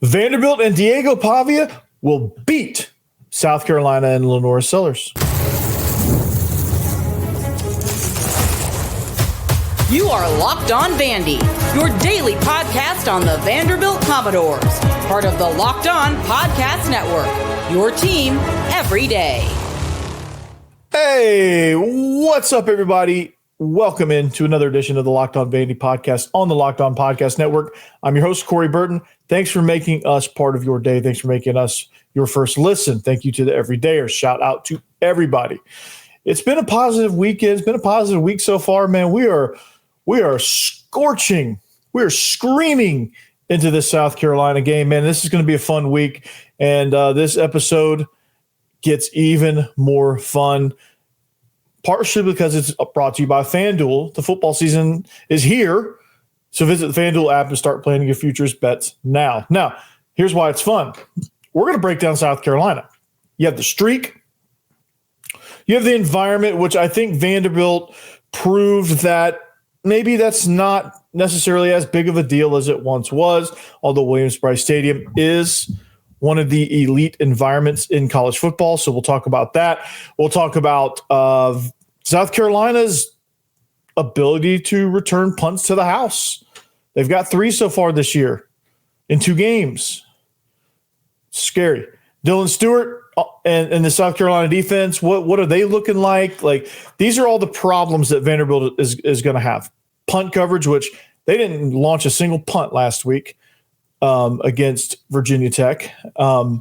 Vanderbilt and Diego Pavia will beat South Carolina and LeNorris Sellers. You are Locked On Vandy, your daily podcast on the Vanderbilt Commodores, part of the Locked On Podcast Network, your team every day. Hey, what's up, everybody? Welcome into another edition of the Locked On Vandy podcast on the Locked On Podcast Network. I'm your host, Corey Burton. Thanks for making us part of your day. Thanks for making us your first listen. Thank you to the everydayers. Shout out to everybody. It's been a positive weekend. It's been a positive week so far, man. We are scorching. We are screaming into this South Carolina game, man. This is going to be a fun week, and this episode gets even more fun, partially because it's brought to you by FanDuel. The football season is here, so visit the FanDuel app and start planning your futures bets now. Now, here's why it's fun. We're going to break down South Carolina. You have the streak. You have the environment, which I think Vanderbilt proved that maybe that's not necessarily as big of a deal as it once was, although Williams-Brice Stadium is one of the elite environments in college football. So we'll talk about that. We'll talk about South Carolina's ability to return punts to the house. They've got 3 so far this year in 2 games. Scary. Dylan Stewart and the South Carolina defense, what are they looking like? Like, these are all the problems that Vanderbilt is going to have. Punt coverage, which they didn't launch a single punt last week against Virginia Tech. I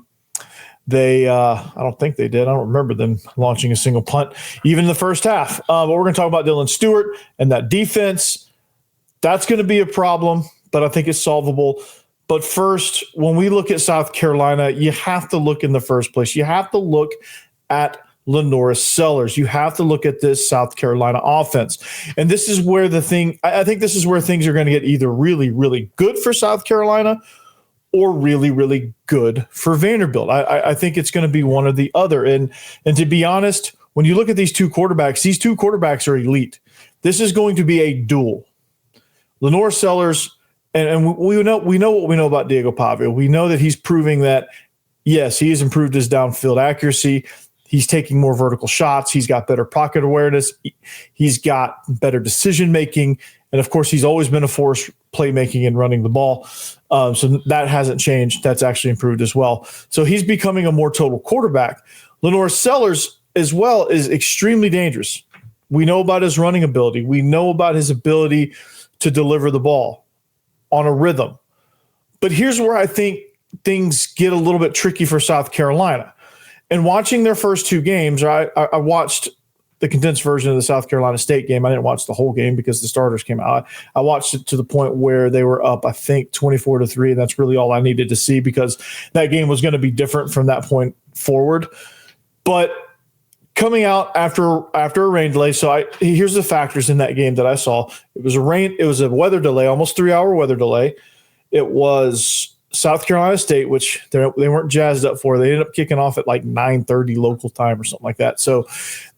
don't think they did. I don't remember them launching a single punt, even in the first half. But we're going to talk about Dylan Stewart and that defense. That's going to be a problem, but I think it's solvable. But first, when we look at South Carolina, you have to look in the first place. You have to look at LeNorris Sellers. You have to look at this South Carolina offense. And this is where I think this is where things are going to get either really, really good for South Carolina or really, really good for Vanderbilt. I think it's going to be one or the other. And to be honest, when you look at these two quarterbacks are elite. This is going to be a duel. LeNorris Sellers, and we know what we know about Diego Pavia. We know that he's proving that, yes, he has improved his downfield accuracy. He's taking more vertical shots. He's got better pocket awareness. He's got better decision-making. And, of course, he's always been a force playmaking and running the ball. So that hasn't changed. That's actually improved as well. So he's becoming a more total quarterback. LeNorris Sellers, as well, is extremely dangerous. We know about his running ability. We know about his ability to deliver the ball on a rhythm. But here's where I think things get a little bit tricky for South Carolina. And watching their first 2 games, I watched the condensed version of the South Carolina State game. I didn't watch the whole game because the starters came out. I watched it to the point where they were up, I think, 24-3, and that's really all I needed to see because that game was going to be different from that point forward. But coming out after a rain delay, so here's the factors in that game that I saw. It was a weather delay, almost 3-hour weather delay. It was South Carolina State, which they weren't jazzed up for. They ended up kicking off at like 9:30 local time or something like that. So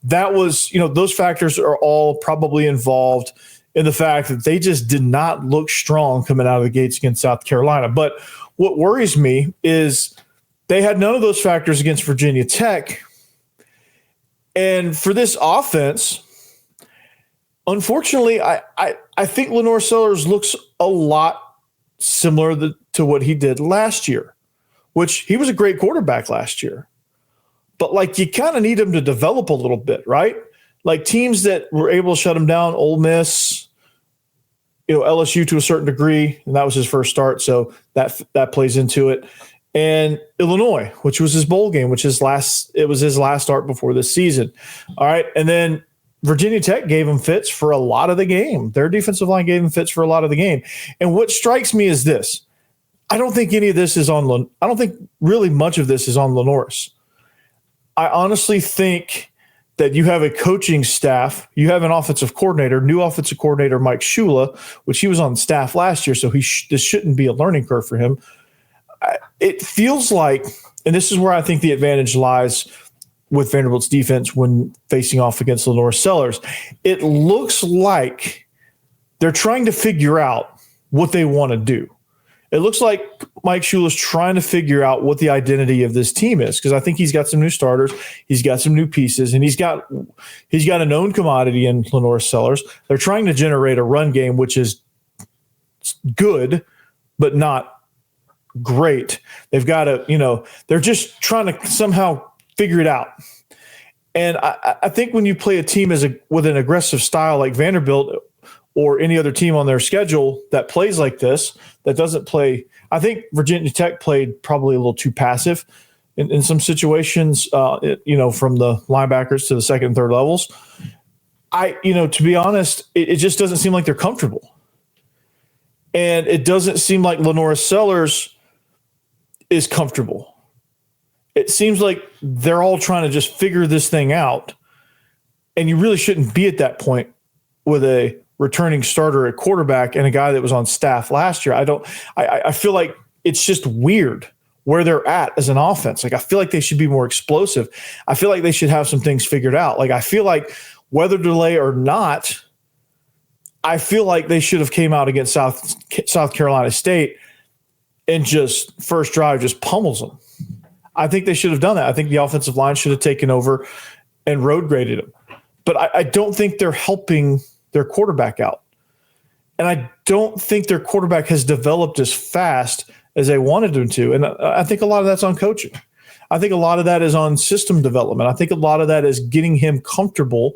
that was, those factors are all probably involved in the fact that they just did not look strong coming out of the gates against South Carolina. But what worries me is they had none of those factors against Virginia Tech. And for this offense, unfortunately, I think LeNorris Sellers looks a lot similar to what he did last year, which he was a great quarterback last year. But, like, you kind of need him to develop a little bit, right? Like, teams that were able to shut him down, Ole Miss, LSU to a certain degree, and that was his first start, so that plays into it. And Illinois, which was his bowl game, it was his last start before this season. All right, and then Virginia Tech gave him fits for a lot of the game. Their defensive line gave him fits for a lot of the game. And what strikes me is this. I don't think any of this is on – I don't think really much of this is on LeNorris. I honestly think that you have a coaching staff. You have an offensive coordinator, new offensive coordinator Mike Shula, which he was on staff last year, so this shouldn't be a learning curve for him. It feels like – and this is where I think the advantage lies – with Vanderbilt's defense when facing off against LeNorris Sellers. It looks like they're trying to figure out what they want to do. It looks like Mike Shula is trying to figure out what the identity of this team is, because I think he's got some new starters, he's got some new pieces, and he's got a known commodity in LeNorris Sellers. They're trying to generate a run game, which is good, but not great. They've got to, they're just trying to somehow figure it out. And I think when you play a team with an aggressive style like Vanderbilt or any other team on their schedule that plays like this, that doesn't play, I think Virginia Tech played probably a little too passive in some situations, from the linebackers to the second and third levels. To be honest, it just doesn't seem like they're comfortable. And it doesn't seem like LeNorris Sellers is comfortable. It seems like they're all trying to just figure this thing out. And you really shouldn't be at that point with a returning starter at quarterback and a guy that was on staff last year. I feel like it's just weird where they're at as an offense. Like, I feel like they should be more explosive. I feel like they should have some things figured out. Like, I feel like weather delay or not, I feel like they should have came out against South Carolina State and just first drive just pummels them. I think they should have done that. I think the offensive line should have taken over and road graded them. But I don't think they're helping their quarterback out. And I don't think their quarterback has developed as fast as they wanted him to. And I think a lot of that's on coaching. I think a lot of that is on system development. I think a lot of that is getting him comfortable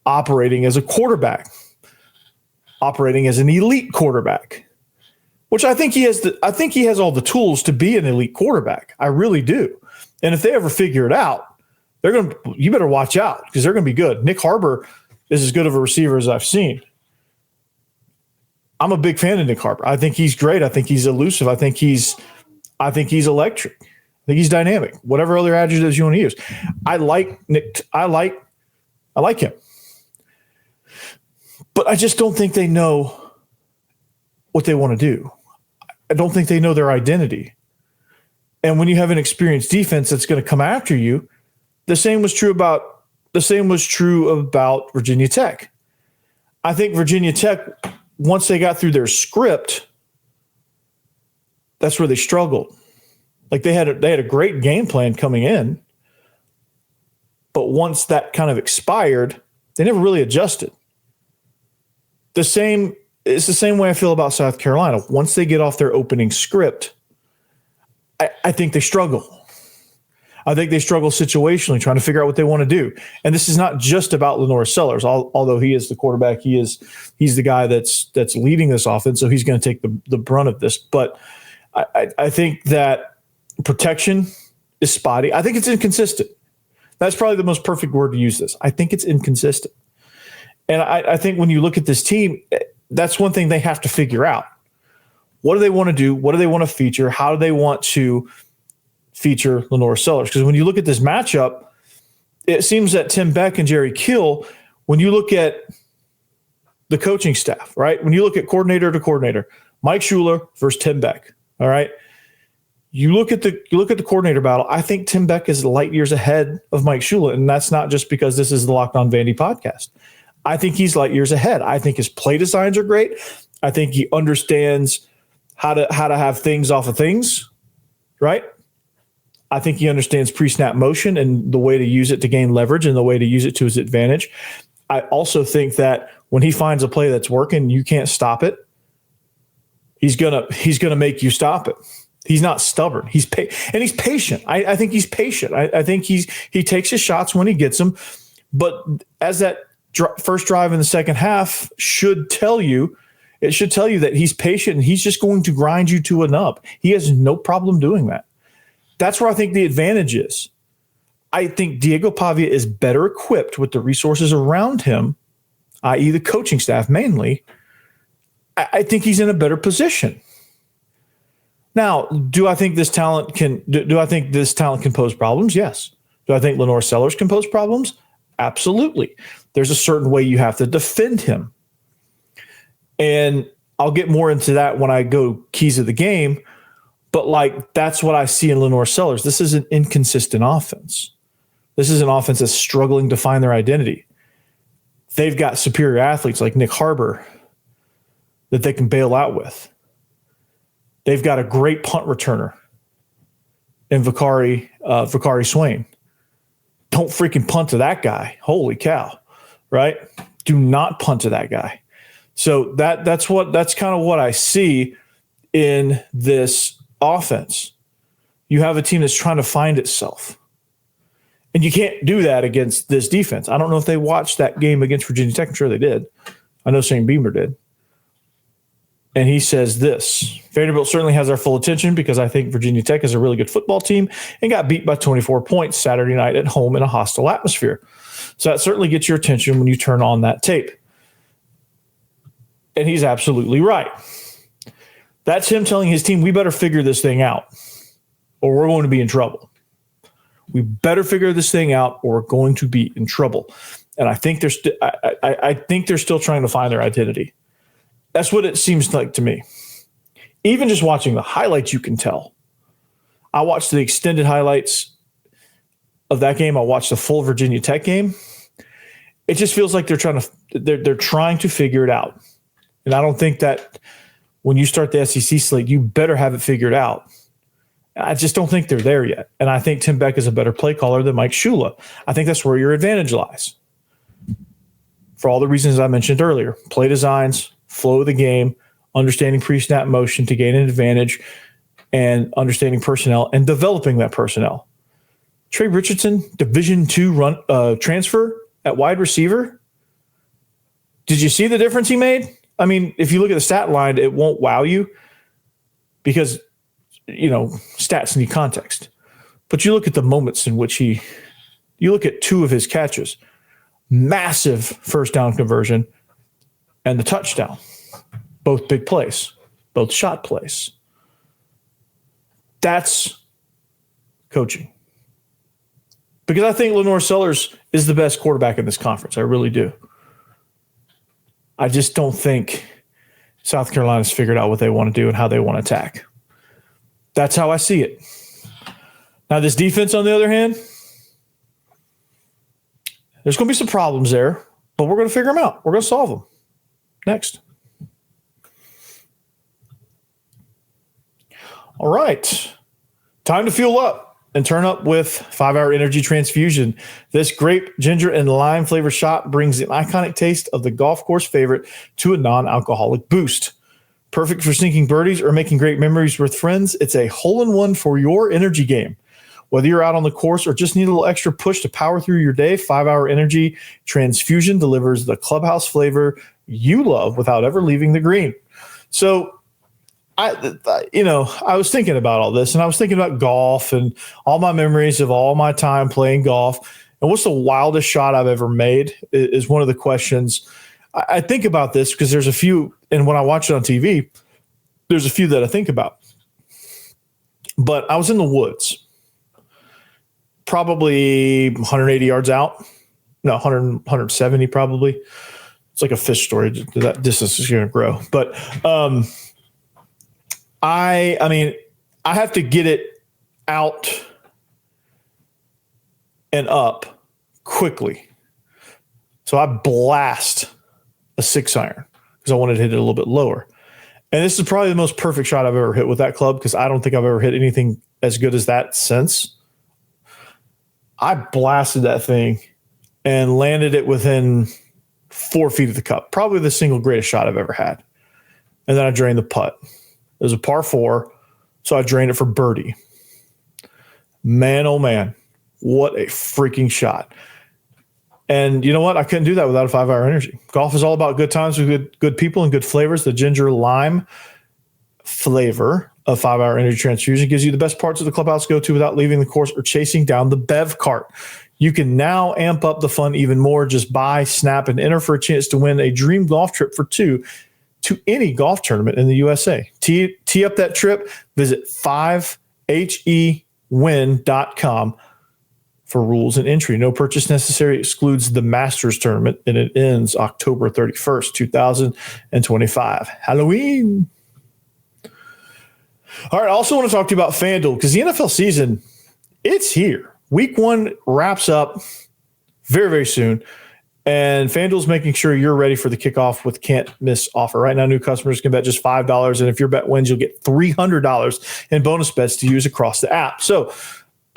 operating as a quarterback, operating as an elite quarterback, which I think he has. I think he has all the tools to be an elite quarterback. I really do. And if they ever figure it out, you better watch out, because they're going to be good. Nick Harbor is as good of a receiver as I've seen. I'm a big fan of Nick Harbor. I think he's great. I think he's elusive. I think he's electric. I think he's dynamic. Whatever other adjectives you want to use. I like Nick. I like him. But I just don't think they know what they want to do. I don't think they know their identity. And when you have an experienced defense that's going to come after you, the same was true about Virginia Tech. I think Virginia Tech, once they got through their script, that's where they struggled. Like, they had a great game plan coming in, but once that kind of expired, they never really adjusted. It's the same way I feel about South Carolina. Once they get off their opening script, I think they struggle. I think they struggle situationally, trying to figure out what they want to do. And this is not just about LeNorris Sellers, although he is the quarterback. He's the guy that's leading this offense, so he's going to take the brunt of this. But I think that protection is spotty. I think it's inconsistent. That's probably the most perfect word to use this. I think it's inconsistent. And I think when you look at this team, that's one thing they have to figure out. What do they want to do? What do they want to feature? How do they want to feature LeNorris Sellers? Because when you look at this matchup, it seems that Tim Beck and Jerry Kill, when you look at the coaching staff, right? When you look at coordinator to coordinator, Mike Shula versus Tim Beck, all right? You look at the coordinator battle, I think Tim Beck is light years ahead of Mike Shula, and that's not just because this is the Locked On Vandy podcast. I think he's light years ahead. I think his play designs are great. I think he understands how to have things off of things, right? I think he understands pre-snap motion and the way to use it to gain leverage and the way to use it to his advantage. I also think that when he finds a play that's working, you can't stop it. He's gonna make you stop it. He's not stubborn. He's patient. I think he's patient. I think he takes his shots when he gets them. But as that first drive in the second half should tell you that he's patient and he's just going to grind you to a nub. He has no problem doing that. That's where I think the advantage is. I think Diego Pavia is better equipped with the resources around him, i.e. the coaching staff mainly. I think he's in a better position. Now, do I think this talent can pose problems? Yes. Do I think LeNorris Sellers can pose problems? Absolutely. There's a certain way you have to defend him. And I'll get more into that when I go keys of the game. But that's what I see in LeNorris Sellers. This is an inconsistent offense. This is an offense that's struggling to find their identity. They've got superior athletes like Nick Harbor that they can bail out with. They've got a great punt returner in Vakari Swain. Don't freaking punt to that guy. Holy cow, right? Do not punt to that guy. So that's kind of what I see in this offense. You have a team that's trying to find itself. And you can't do that against this defense. I don't know if they watched that game against Virginia Tech. I'm sure they did. I know Shane Beamer did. And he says this: Vanderbilt certainly has our full attention because I think Virginia Tech is a really good football team and got beat by 24 points Saturday night at home in a hostile atmosphere. So that certainly gets your attention when you turn on that tape. And he's absolutely right. That's him telling his team, we better figure this thing out or we're going to be in trouble. We better figure this thing out or we're going to be in trouble. And I think I think they're still trying to find their identity. That's what it seems like to me. Even just watching the highlights, you can tell. I watched the extended highlights of that game. I watched the full Virginia Tech game. It just feels like they're trying to figure it out. And I don't think that when you start the SEC slate, you better have it figured out. I just don't think they're there yet. And I think Tim Beck is a better play caller than Mike Shula. I think that's where your advantage lies. For all the reasons I mentioned earlier, play designs, flow of the game, understanding pre-snap motion to gain an advantage, and understanding personnel and developing that personnel. Trey Richardson, Division II transfer at wide receiver. Did you see the difference he made? I mean, if you look at the stat line, it won't wow you because, stats need context. But you look at the moments in which you look at two of his catches, massive first down conversion, and the touchdown. Both big plays, both shot plays. That's coaching. Because I think LeNorris Sellers is the best quarterback in this conference. I really do. I just don't think South Carolina's figured out what they want to do and how they want to attack. That's how I see it. Now, this defense, on the other hand, there's going to be some problems there, but we're going to figure them out. We're going to solve them. Next. All right. Time to fuel up and turn up with 5-Hour Energy Transfusion. This grape, ginger, and lime flavor shot brings the iconic taste of the golf course favorite to a non-alcoholic boost. Perfect for sinking birdies or making great memories with friends, it's a hole-in-one for your energy game. Whether you're out on the course or just need a little extra push to power through your day, 5-Hour Energy Transfusion delivers the clubhouse flavor you love without ever leaving the green. So, I was thinking about all this, and I was thinking about golf and all my memories of all my time playing golf. And what's the wildest shot I've ever made is one of the questions. I think about this because there's a few, and when I watch it on TV, there's a few that I think about. But I was in the woods, probably 180 yards out. No, 170 probably. It's like a fish story. That distance is going to grow. But I have to get it out and up quickly. So I blast a 6-iron because I wanted to hit it a little bit lower. And this is probably the most perfect shot I've ever hit with that club because I don't think I've ever hit anything as good as that since. I blasted that thing and landed it within 4 feet of the cup. Probably the single greatest shot I've ever had. And then I drained the putt. It was a par 4, so I drained it for birdie. Man, oh man, what a freaking shot. And you know what? I couldn't do that without a 5-Hour Energy. Golf is all about good times with good people and good flavors. The ginger lime flavor of 5-Hour Energy Transfusion gives you the best parts of the clubhouse go to without leaving the course or chasing down the bev cart. You can now amp up the fun even more. Just buy, snap, and enter for a chance to win a dream golf trip for 2 to any golf tournament in the USA. Tee up that trip. Visit 5hewin.com for rules and entry. No purchase necessary. Excludes the Masters tournament, and it ends October 31st, 2025. Halloween. All right, I also want to talk to you about FanDuel because the NFL season, it's here. Week 1 wraps up very, very soon. And FanDuel's making sure you're ready for the kickoff with can't miss offer. Right now, new customers can bet just $5. And if your bet wins, you'll get $300 in bonus bets to use across the app. So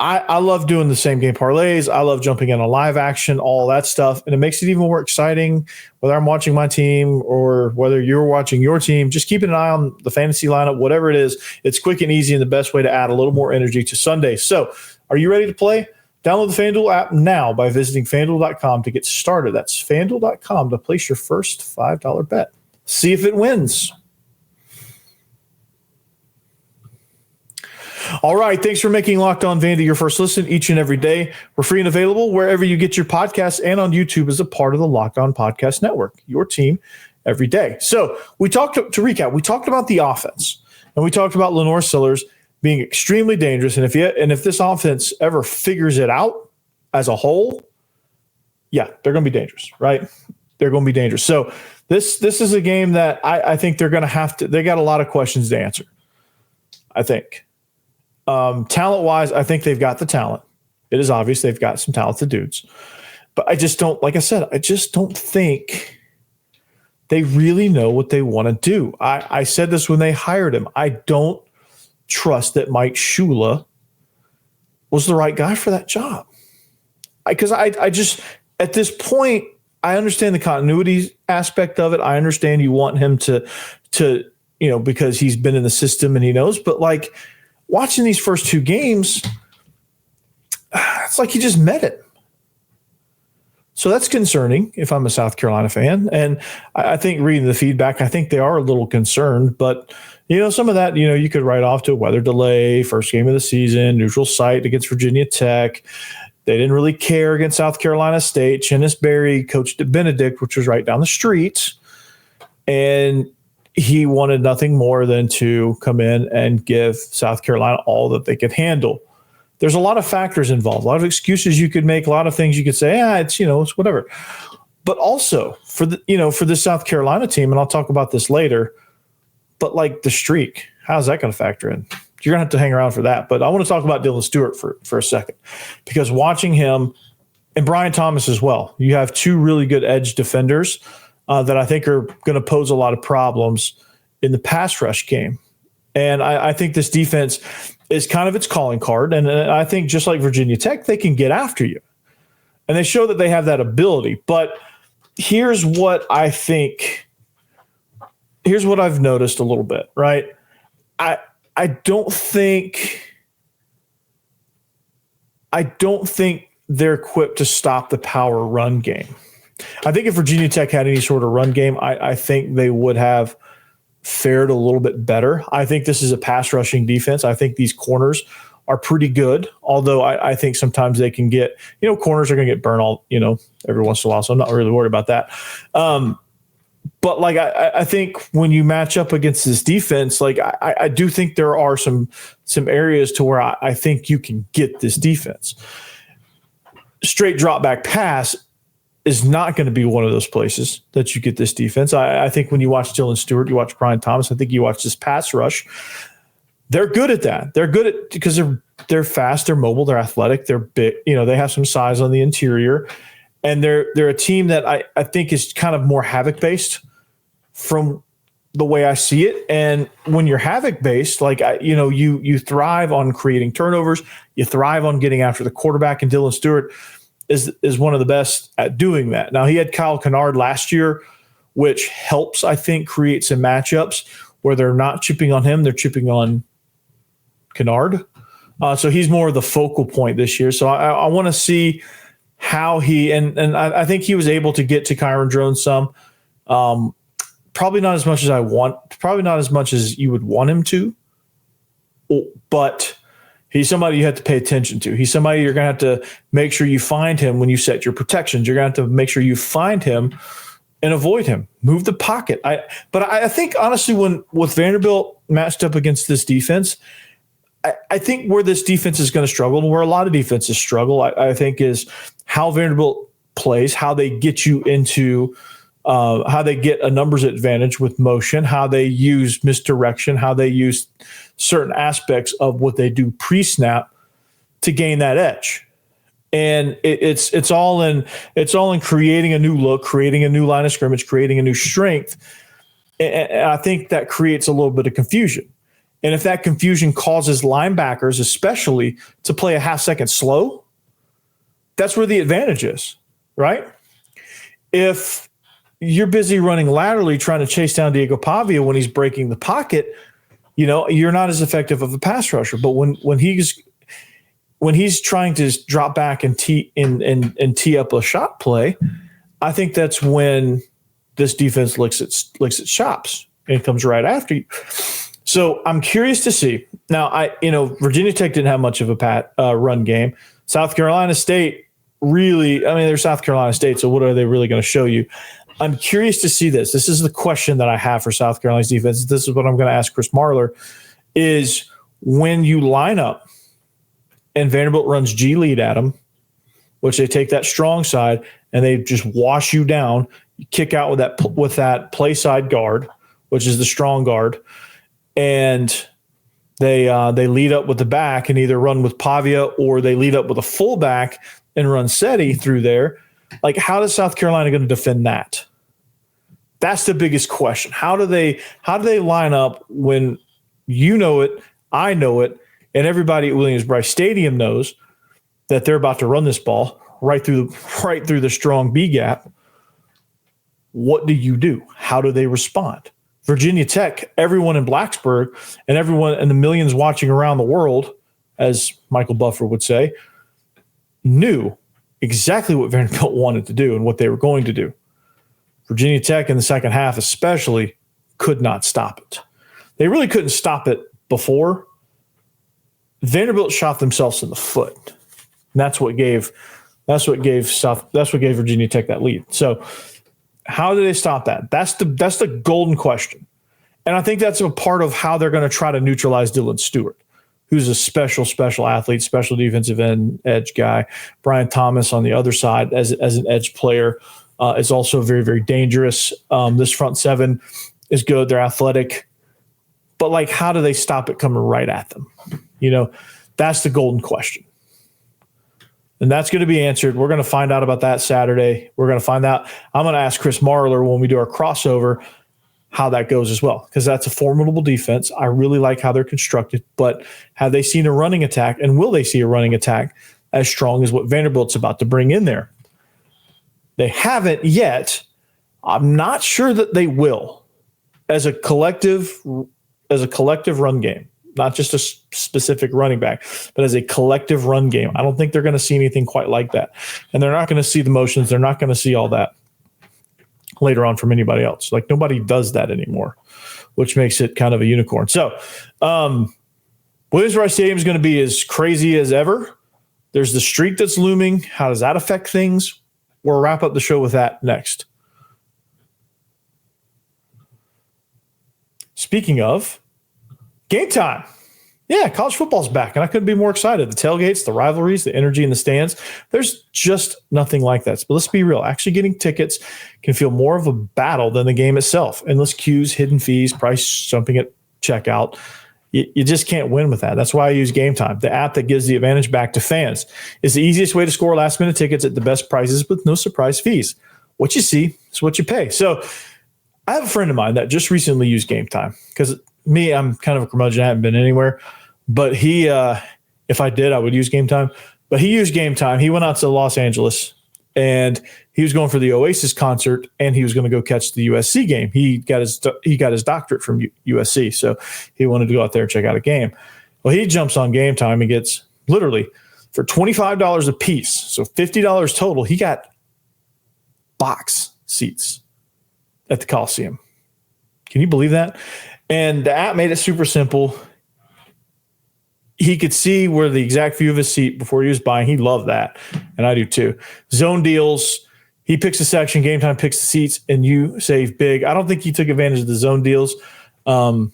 I love doing the same game parlays. I love jumping in on live action, all that stuff. And it makes it even more exciting, whether I'm watching my team or whether you're watching your team. Just keeping an eye on the fantasy lineup, whatever it is. It's quick and easy and the best way to add a little more energy to Sunday. So are you ready to play? Download the FanDuel app now by visiting FanDuel.com to get started. That's FanDuel.com to place your first $5 bet. See if it wins. All right, thanks for making Locked On Vandy your first listen each and every day. We're free and available wherever you get your podcasts and on YouTube as a part of the Locked On Podcast Network, your team every day. So we talked, to recap, we talked about the offense, and we talked about LeNorris Sellers being extremely dangerous. And if this offense ever figures it out as a whole, yeah, they're going to be dangerous, right? They're going to be dangerous. So this is a game that I think they're going to have to – they got a lot of questions to answer, I think. Talent-wise, I think they've got the talent. It is obvious they've got some talented dudes. But I just don't – like I said, I just don't think they really know what they want to do. I said this when they hired him. I don't trust that Mike Shula was the right guy for that job. Because I just, at this point, I understand the continuity aspect of it. I understand you want him to because he's been in the system and he knows. But like watching these first two games, it's like he just met it. So that's concerning if I'm a South Carolina fan. And I think reading the feedback, I think they are a little concerned. But, some of that, you could write off to a weather delay, first game of the season, neutral site against Virginia Tech. They didn't really care against South Carolina State. Chennis Berry coached at Benedict, which was right down the street. And he wanted nothing more than to come in and give South Carolina all that they could handle. There's a lot of factors involved, a lot of excuses you could make, a lot of things you could say, it's whatever. But also for the South Carolina team, and I'll talk about this later, but like the streak, how's that going to factor in? You're going to have to hang around for that. But I want to talk about Dylan Stewart for a second, because watching him and Brian Thomas as well, you have two really good edge defenders that I think are going to pose a lot of problems in the pass rush game. And I think this defense is kind of its calling card. And I think just like Virginia Tech, they can get after you. And they show that they have that ability. But here's what I think. Here's what I've noticed a little bit, right? I don't think they're equipped to stop the power run game. I think if Virginia Tech had any sort of run game, I think they would have fared a little bit better. I think this is a pass rushing defense. I think these corners are pretty good, although I think sometimes they can get, corners are going to get burned every once in a while, so I'm not really worried about that. But like I think when you match up against this defense, like I do think there are some areas to where I think you can get this defense. Straight drop back pass is not going to be one of those places that you get this defense. I think when you watch Dylan Stewart, you watch Brian Thomas, I think you watch this pass rush. They're good at that. They're good at because they're fast, they're mobile, they're athletic, they're big. They have some size on the interior. And they're a team that I think is kind of more havoc-based from the way I see it. And when you're havoc-based, like, you thrive on creating turnovers. You thrive on getting after the quarterback. And Dylan Stewart is one of the best at doing that. Now, he had Kyle Kennard last year, which helps, I think, create some matchups where they're not chipping on him. They're chipping on Kennard. So he's more of the focal point this year. So I want to see – how he and I think he was able to get to Kyron Drones some, probably not as much as probably not as much as you would want him to, but he's somebody you have to pay attention to. He's somebody you're going to have to make sure you find him when you set your protections. You're going to have to make sure you find him and avoid him. Move the pocket. But I think honestly, with Vanderbilt matched up against this defense, I think where this defense is going to struggle, and where a lot of defenses struggle, I think, is how Vanderbilt plays, how they get you into, how they get a numbers advantage with motion, how they use misdirection, how they use certain aspects of what they do pre-snap to gain that edge. And it's all in creating a new look, creating a new line of scrimmage, creating a new strength. And I think that creates a little bit of confusion. And if that confusion causes linebackers, especially, to play a half second slow, that's where the advantage is, right? If you're busy running laterally trying to chase down Diego Pavia when he's breaking the pocket, you're not as effective of a pass rusher. But when he's trying to drop back and tee up a shot play, I think that's when this defense licks its chops and comes right after you. So I'm curious to see. Now, Virginia Tech didn't have much of a run game. South Carolina State they're South Carolina State, so what are they really going to show you? I'm curious to see this. This is the question that I have for South Carolina's defense. This is what I'm going to ask Chris Marler, is when you line up and Vanderbilt runs G lead at them, which they take that strong side and they just wash you down, you kick out with that play side guard, which is the strong guard, and they lead up with the back and either run with Pavia or they lead up with a fullback and run SETI through there. Like, how is South Carolina going to defend that? That's the biggest question. How do they line up when you know it, I know it, and everybody at Williams-Brice Stadium knows that they're about to run this ball right through the strong B gap? What do you do? How do they respond? Virginia Tech, everyone in Blacksburg and everyone and the millions watching around the world, as Michael Buffer would say, knew exactly what Vanderbilt wanted to do and what they were going to do. Virginia Tech in the second half especially could not stop it. They really couldn't stop it before. Vanderbilt shot themselves in the foot. And that's what gave Virginia Tech that lead. So how do they stop that? That's the golden question. And I think that's a part of how they're going to try to neutralize Dylan Stewart, who's a special athlete, special defensive end edge guy. Brian Thomas on the other side as an edge player is also very, very dangerous. This front seven is good. They're athletic. But, how do they stop it coming right at them? That's the golden question. And that's going to be answered. We're going to find out about that Saturday. We're going to find out. I'm going to ask Chris Marler when we do our crossover how that goes as well, because that's a formidable defense. I really like how they're constructed, but have they seen a running attack, and will they see a running attack as strong as what Vanderbilt's about to bring in there? They haven't yet. I'm not sure that they will as a collective run game, not just a specific running back, but as a collective run game. I don't think they're going to see anything quite like that. And they're not going to see the motions. They're not going to see all that later on from anybody else. Nobody does that anymore, which makes it kind of a unicorn. So Williams-Brice Stadium is going to be as crazy as ever. There's the streak that's looming. How does that affect things? We'll wrap up the show with that next. Speaking of game time. Yeah, college football's back, and I couldn't be more excited. The tailgates, the rivalries, the energy in the stands. There's just nothing like that. But let's be real. Actually getting tickets can feel more of a battle than the game itself. Endless queues, hidden fees, price jumping at checkout. You just can't win with that. That's why I use Game Time, the app that gives the advantage back to fans. It's the easiest way to score last-minute tickets at the best prices with no surprise fees. What you see is what you pay. So I have a friend of mine that just recently used Game Time because me, I'm kind of a curmudgeon. I haven't been anywhere. But he, if I did, I would use Game Time. But he used Game Time. He went out to Los Angeles, and he was going for the Oasis concert, and he was going to go catch the USC game. He got his doctorate from USC, so he wanted to go out there and check out a game. Well, he jumps on Game Time and gets literally for $25 a piece, so $50 total. He got box seats at the Coliseum. Can you believe that? And the app made it super simple. He could see where the exact view of his seat before he was buying. He loved that, and I do too. Zone deals. He picks a section. Game Time picks the seats, and you save big. I don't think he took advantage of the zone deals. I don't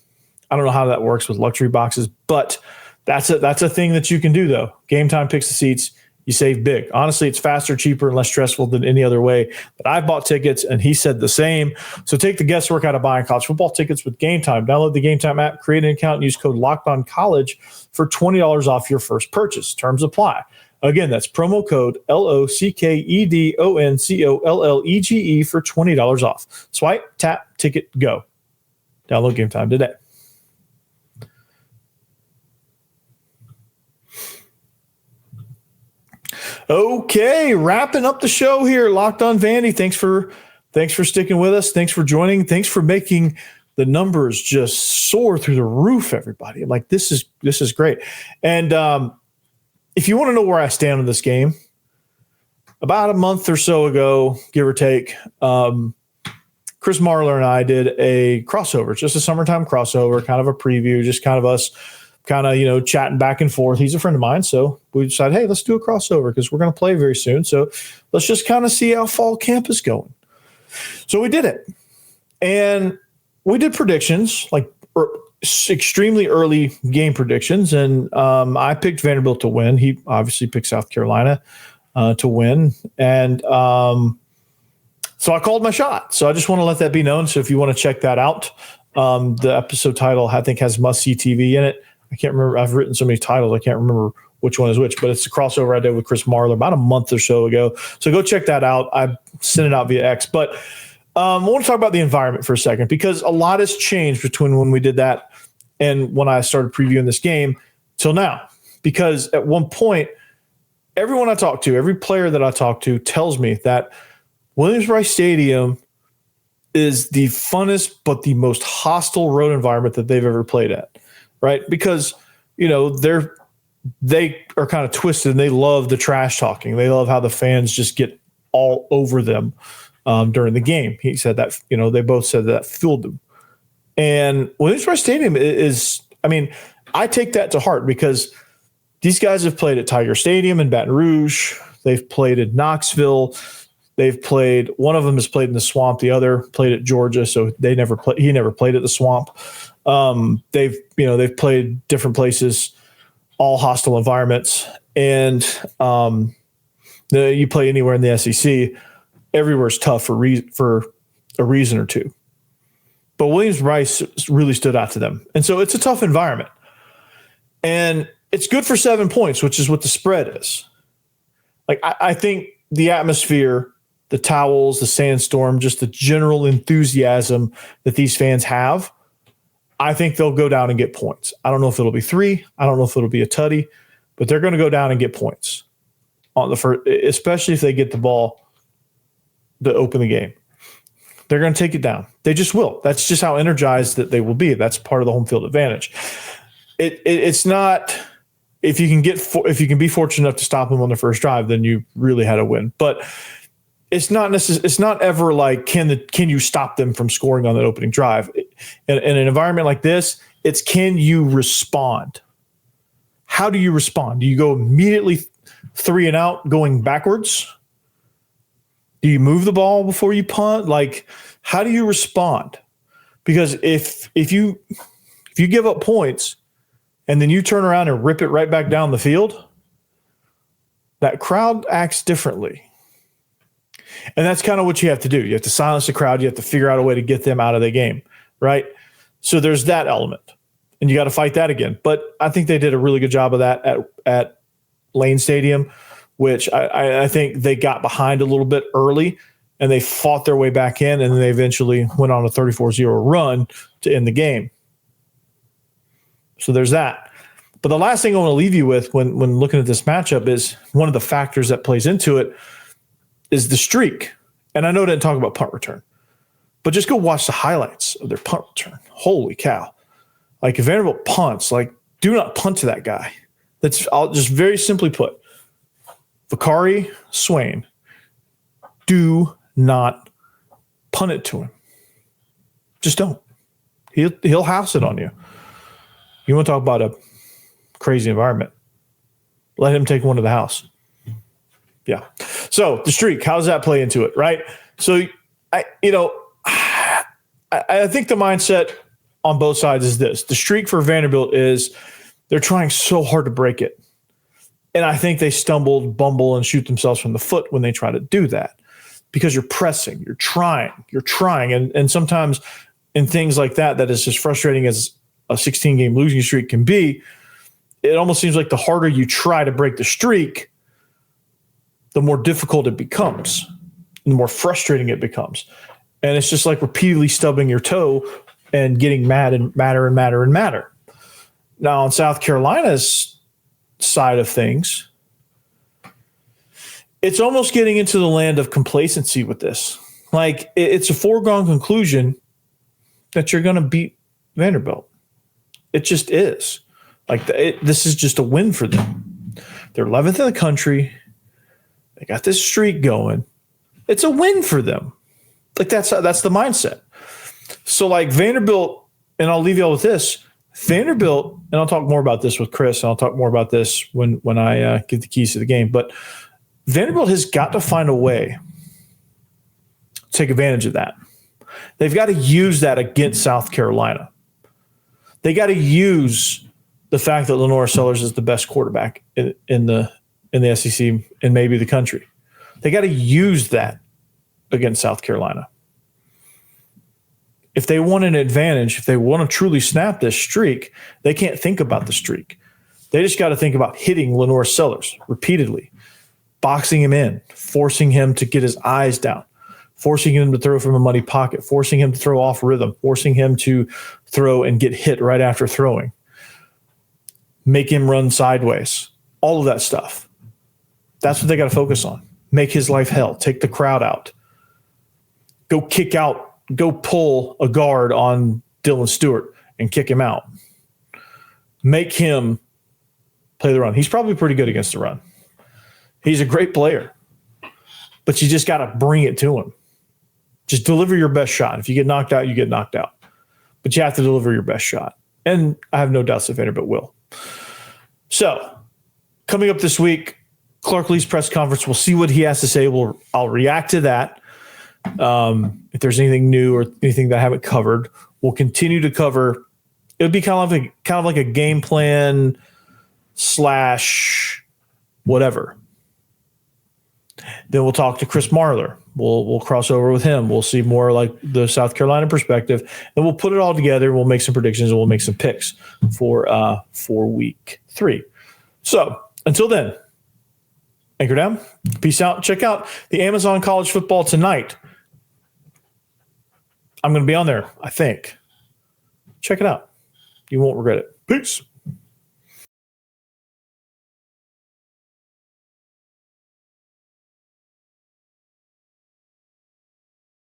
know how that works with luxury boxes, but that's a thing that you can do, though. Game Time picks the seats. you save big. Honestly, it's faster, cheaper, and less stressful than any other way that I've bought tickets, and he said the same. So take the guesswork out of buying college football tickets with Game Time. Download the Game Time app, create an account, and use code LOCKEDONCollege for $20 off your first purchase. Terms apply. Again, that's promo code LOCKEDONCOLLEGE for $20 off. Swipe, tap, ticket, go. Download Game Time today. Okay, wrapping up the show here. Locked on Vandy. Thanks for sticking with us. Thanks for joining. Thanks for making the numbers just soar through the roof, everybody. Like, this is great. And if you want to know where I stand on this game, about a month or so ago, give or take, Chris Marler and I did a crossover, just a summertime crossover, kind of a preview, just kind of us chatting back and forth. He's a friend of mine, so we decided, hey, let's do a crossover because we're going to play very soon. So let's just kind of see how fall camp is going. So we did it. And we did predictions, like extremely early game predictions. And I picked Vanderbilt to win. He obviously picked South Carolina to win. And so I called my shot. So I just want to let that be known. So if you want to check that out, the episode title, I think, has must-see TV in it. I can't remember. I've written so many titles. I can't remember which one is which, but it's a crossover I did with Chris Marler about a month or so ago. So go check that out. I sent it out via X. But I want to talk about the environment for a second, because a lot has changed between when we did that and when I started previewing this game till now. Because at one point, everyone I talk to, every player that I talk to tells me that Williams-Brice Stadium is the funnest but the most hostile road environment that they've ever played at. Right? Because, they are kind of twisted and they love the trash talking. They love how the fans just get all over them during the game. He said that, they both said that fueled them. And Williams-Brice Stadium is, I take that to heart because these guys have played at Tiger Stadium in Baton Rouge. They've played at Knoxville. They've played, one of them has played in the Swamp. The other played at Georgia. So he never played at the Swamp. They've played different places, all hostile environments. And you play anywhere in the SEC, everywhere's tough for a reason or two. But Williams-Brice really stood out to them. And so it's a tough environment. And it's good for 7 points, which is what the spread is. Like, I think the atmosphere, the towels, the sandstorm, just the general enthusiasm that these fans have, I think they'll go down and get points. I don't know if it'll be 3. I don't know if it'll be a tutty, but they're going to go down and get points on the first, especially if they get the ball to open the game. They're going to take it down. They just will. That's just how energized that they will be. That's part of the home field advantage. It's not, if you can be fortunate enough to stop them on the first drive, then you really had a win. But it's not ever like, can you stop them from scoring on that opening drive? In an environment like this, it's, can you respond? How do you respond? Do you go immediately 3 and out going backwards? Do you move the ball before you punt? Like, how do you respond? Because if you give up points and then you turn around and rip it right back down the field, that crowd acts differently. And that's kind of what you have to do. You have to silence the crowd. You have to figure out a way to get them out of the game, right? So there's that element. And you got to fight that again. But I think they did a really good job of that at Lane Stadium, which I think they got behind a little bit early and they fought their way back in, and then they eventually went on a 34-0 run to end the game. So there's that. But the last thing I want to leave you with when looking at this matchup is one of the factors that plays into it is the streak. And I know I didn't talk about punt return, but just go watch the highlights of their punt return. Holy cow. Like, if Vanderbilt punts, like, do not punt to that guy. I'll just very simply put, Vakari Swain, do not punt it to him. Just don't. He'll house it on you. You want to talk about a crazy environment? Let him take one to the house. Yeah. So the streak, how does that play into it, right? So I think the mindset on both sides is this. The streak for Vanderbilt is they're trying so hard to break it. And I think they stumble, bumble, and shoot themselves from the foot when they try to do that, because you're pressing, you're trying. And sometimes in things like that is as frustrating as a 16-game losing streak can be, it almost seems like the harder you try to break the streak, the more difficult it becomes, and the more frustrating it becomes. And it's just like repeatedly stubbing your toe and getting mad and madder and madder and madder. Now, on South Carolina's side of things, it's almost getting into the land of complacency with this. Like, it's a foregone conclusion that you're going to beat Vanderbilt. It just is. Like, this is just a win for them. They're 11th in the country. They got this streak going. It's a win for them. Like, that's the mindset. So, like, Vanderbilt, and I'll leave you all with this. Vanderbilt, and I'll talk more about this with Chris, and I'll talk more about this when I get the keys to the game, but Vanderbilt has got to find a way to take advantage of that. They've got to use that against South Carolina. They got to use the fact that LaNorris Sellers is the best quarterback in the SEC and maybe the country. They got to use that against South Carolina. If they want an advantage, if they want to truly snap this streak, they can't think about the streak. They just got to think about hitting LeNorris Sellers repeatedly, boxing him in, forcing him to get his eyes down, forcing him to throw from a muddy pocket, forcing him to throw off rhythm, forcing him to throw and get hit right after throwing, make him run sideways, all of that stuff. That's what they got to focus on. Make his life hell. Take the crowd out. Go kick out. Go pull a guard on Dylan Stewart and kick him out. Make him play the run. He's probably pretty good against the run. He's a great player. But you just got to bring it to him. Just deliver your best shot. If you get knocked out, you get knocked out. But you have to deliver your best shot. And I have no doubts that Vanderbilt will. So, coming up this week, Clark Lea's press conference. We'll see what he has to say. I'll react to that. If there's anything new or anything that I haven't covered, we'll continue to cover. It would be kind of like a game plan / whatever. Then we'll talk to Chris Marler. We'll cross over with him. We'll see more like the South Carolina perspective, and we'll put it all together. We'll make some predictions and we'll make some picks for week 3. So until then, anchor down. Peace out. Check out the Amazon College Football Tonight. I'm going to be on there, I think. Check it out. You won't regret it. Peace.